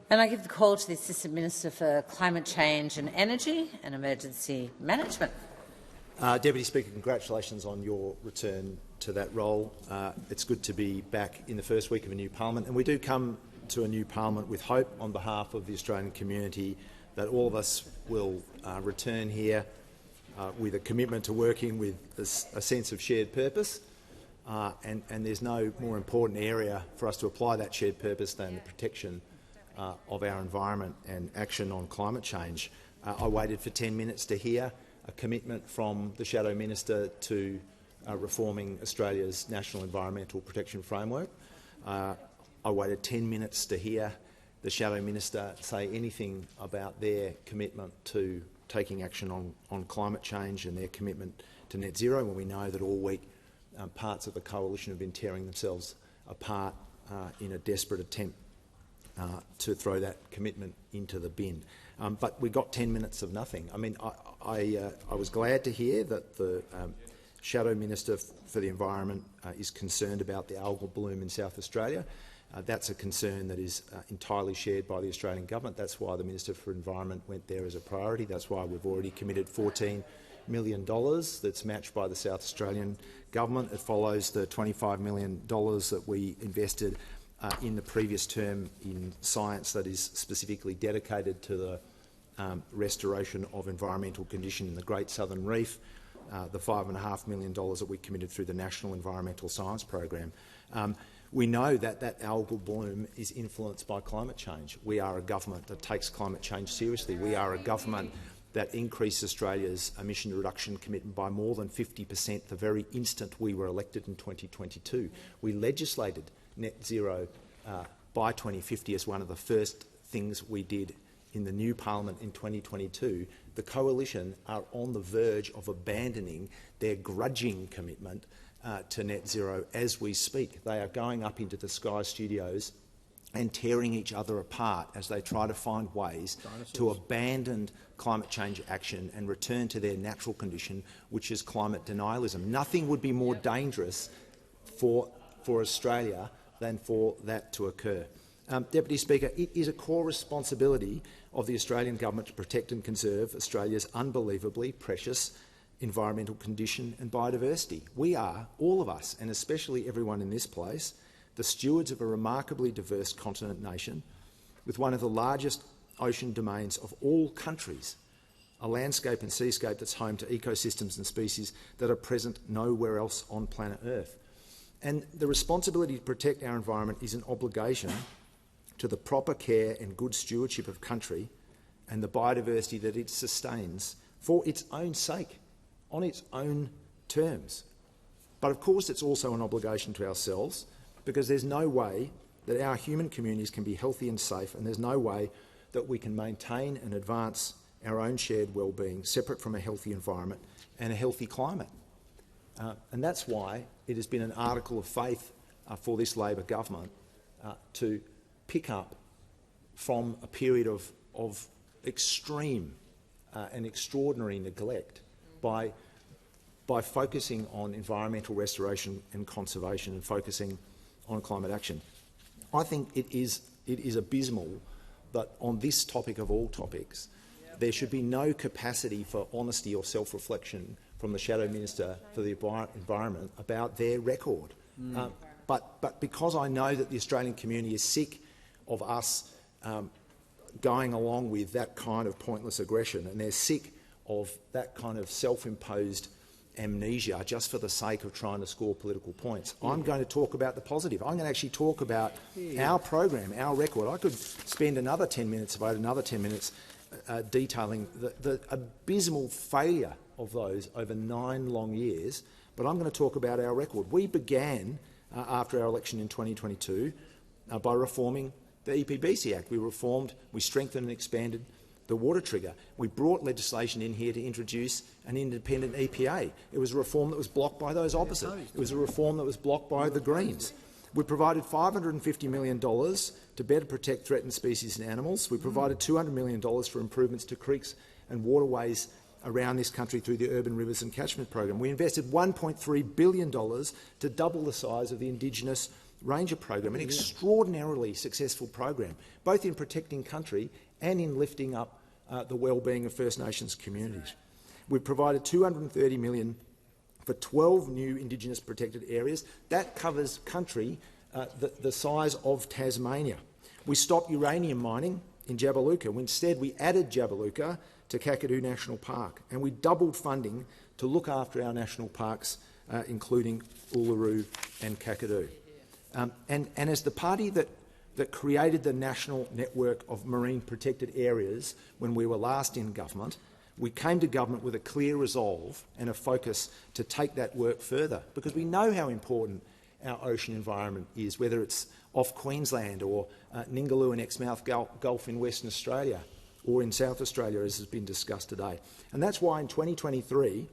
And I give the call to the Assistant Minister for Climate Change and Energy and Emergency Management. Deputy Speaker, congratulations on your return to that role. It's good to be back in the first week of a new parliament, and we do come to a new parliament with hope on behalf of the Australian community that all of us will return here with a commitment to working with a sense of shared purpose, and there's no more important area for us to apply that shared purpose than the protection of our environment and action on climate change. I waited for 10 minutes to hear a commitment from the Shadow Minister to reforming Australia's National Environmental Protection Framework. I waited 10 minutes to hear the Shadow Minister say anything about their commitment to taking action on climate change and their commitment to net zero, when we know that all week parts of the coalition have been tearing themselves apart in a desperate attempt to throw that commitment into the bin. But we got 10 minutes of nothing. I mean, I was glad to hear that the Shadow Minister for the Environment is concerned about the algal bloom in South Australia. That's a concern that is entirely shared by the Australian Government. That's why the Minister for Environment went there as a priority. That's why we've already committed $14 million that's matched by the South Australian Government. It follows the $25 million that we invested in the previous term in science that is specifically dedicated to the restoration of environmental condition in the Great Southern Reef, the $5.5 million that we committed through the National Environmental Science Program. We know that that algal bloom is influenced by climate change. We are a government that takes climate change seriously. We are a government that increased Australia's emission reduction commitment by more than 50% the very instant we were elected in 2022. We legislated net zero by 2050 as one of the first things we did in the new parliament in 2022. The coalition are on the verge of abandoning their grudging commitment to net zero as we speak. They are going up into the Sky Studios and tearing each other apart as they try to find ways to abandon climate change action and return to their natural condition, which is climate denialism. Nothing would be more dangerous for Australia than for that to occur. Deputy Speaker, it is a core responsibility of the Australian Government to protect and conserve Australia's unbelievably precious environmental condition and biodiversity. We are, all of us, and especially everyone in this place, the stewards of a remarkably diverse continent nation with one of the largest ocean domains of all countries, a landscape and seascape that's home to ecosystems and species that are present nowhere else on planet Earth. And the responsibility to protect our environment is an obligation to the proper care and good stewardship of country and the biodiversity that it sustains for its own sake, on its own terms. But of course it's also an obligation to ourselves, because there's no way that our human communities can be healthy and safe, and there's no way that we can maintain and advance our own shared well-being separate from a healthy environment and a healthy climate. And that's why it has been an article of faith for this Labor government to pick up from a period of extreme and extraordinary neglect by focusing on environmental restoration and conservation and focusing on climate action. I think it is abysmal that on this topic of all topics there should be no capacity for honesty or self-reflection from the Shadow Minister for the Environment about their record. But because I know that the Australian community is sick of us going along with that kind of pointless aggression, and they're sick of that kind of self-imposed amnesia just for the sake of trying to score political points, I'm going to talk about the positive. I'm going to actually talk about our program, our record. I could spend another 10 minutes, about another 10 minutes, detailing the abysmal failure of those over 9 long years, but I'm going to talk about our record. We began, after our election in 2022, by reforming the EPBC Act. We strengthened and expanded the water trigger. We brought legislation in here to introduce an independent EPA. It was a reform that was blocked by those opposite. It was a reform that was blocked by the Greens. We provided $550 million to better protect threatened species and animals. We provided $200 million for improvements to creeks and waterways around this country through the Urban Rivers and Catchment Program. We invested $1.3 billion to double the size of the Indigenous Ranger program, an extraordinarily successful program, both in protecting country and in lifting up the well-being of First Nations communities. We've provided $230 million for 12 new Indigenous protected areas. That covers country the size of Tasmania. We stopped uranium mining in Jabiluka. Instead, we added Jabiluka to Kakadu National Park, and we doubled funding to look after our national parks, including Uluru and Kakadu. And as the party that created the national network of marine protected areas when we were last in government, we came to government with a clear resolve and a focus to take that work further, because we know how important our ocean environment is, whether it's off Queensland or Ningaloo and Exmouth Gulf in Western Australia or in South Australia, as has been discussed today. And that's why in 2023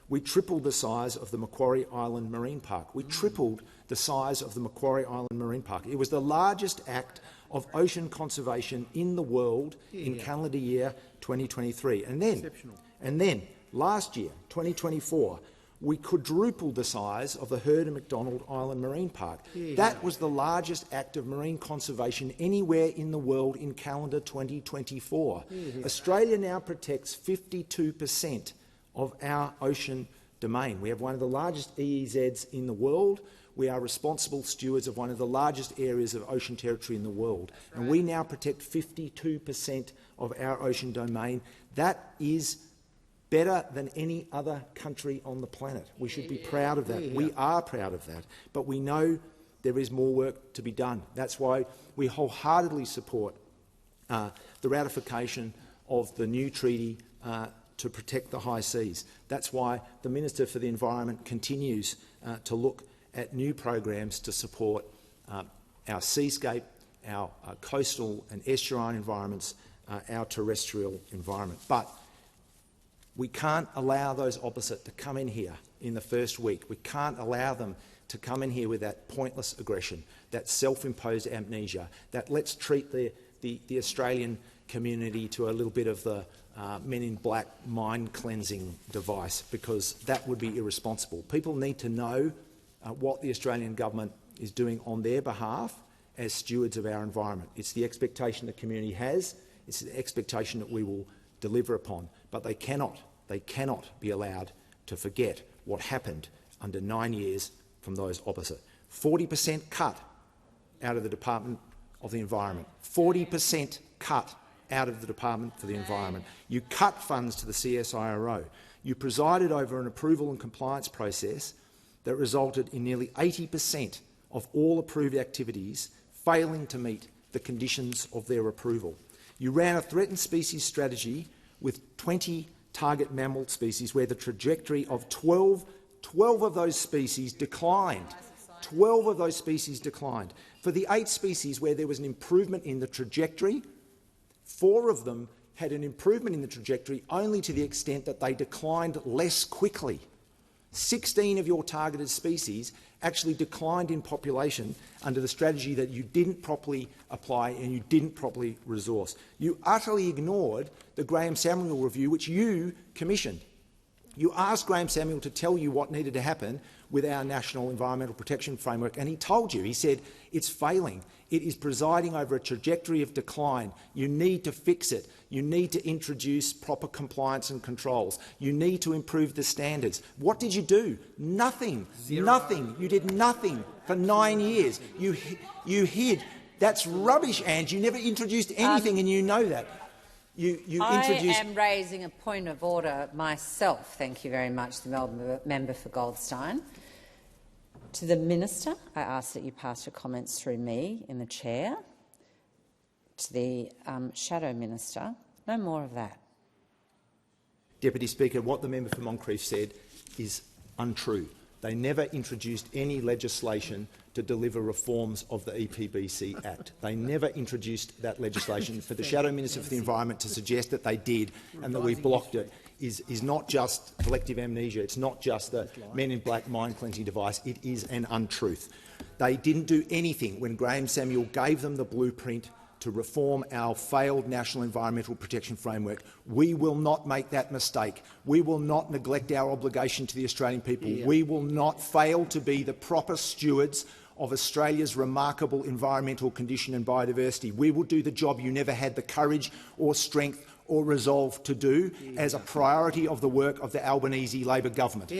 we tripled the size of the Macquarie Island Marine Park. We tripled the size of the Macquarie Island Marine Park. It was the largest act of ocean conservation in the world in calendar year 2023. And then last year, 2024, we quadrupled the size of the Heard and MacDonald Island Marine Park. That was the largest act of marine conservation anywhere in the world in calendar 2024. Australia now protects 52% of our ocean domain. We have one of the largest EEZs in the world. We are responsible stewards of one of the largest areas of ocean territory in the world. And we now protect 52% of our ocean domain. That is better than any other country on the planet. We should be proud of that. We are proud of that. But we know there is more work to be done. That's why we wholeheartedly support the ratification of the new treaty to protect the high seas. That's why the Minister for the Environment continues to look at new programs to support our seascape, our coastal and estuarine environments, our terrestrial environment. But we can't allow those opposite to come in here in the first week. We can't allow them to come in here with that pointless aggression, that self-imposed amnesia, that let's treat the Australian community to a little bit of the Men in Black mind-cleansing device, because that would be irresponsible. People need to know what the Australian government is doing on their behalf as stewards of our environment. It's the expectation the community has. It's the expectation that we will deliver upon. But they cannot be allowed to forget what happened under 9 years from those opposite. 40% cut out of the Department of the Environment. 40% cut out of the Department for the Environment. You cut funds to the CSIRO. You presided over an approval and compliance process that resulted in nearly 80% of all approved activities failing to meet the conditions of their approval. You ran a threatened species strategy with 20 target mammal species where the trajectory of 12 of those species declined. 12 of those species declined. For the 8 species where there was an improvement in the trajectory, 4 of them had an improvement in the trajectory only to the extent that they declined less quickly. 16 of your targeted species actually declined in population under the strategy that you didn't properly apply and you didn't properly resource. You utterly ignored the Graham Samuel review, which you commissioned. You asked Graham Samuel to tell you what needed to happen with our National Environmental Protection Framework, and he told you. He said, it's failing. It is presiding over a trajectory of decline. You need to fix it. You need to introduce proper compliance and controls. You need to improve the standards. What did you do? Nothing. Zero. Nothing. You did nothing for 9 years. You hid. That's rubbish, Ange. You never introduced anything, and you know that. I am raising a point of order myself. Thank you very much, the member for Goldstein. To the Minister, I ask that you pass your comments through me in the chair. To the Shadow Minister, no more of that. Deputy Speaker, what the member for Moncrieff said is untrue. They never introduced any legislation to deliver reforms of the EPBC Act. They never introduced that legislation. For the Shadow Minister for the Environment to suggest that they did and that we blocked it is not just collective amnesia. It's not just the Men in Black mind-cleansing device. It is an untruth. They didn't do anything when Graham Samuel gave them the blueprint to reform our failed National Environmental Protection Framework. We will not make that mistake. We will not neglect our obligation to the Australian people. We will not fail to be the proper stewards of Australia's remarkable environmental condition and biodiversity. We will do the job you never had the courage or strength or resolve to do as a priority of the work of the Albanese Labor government.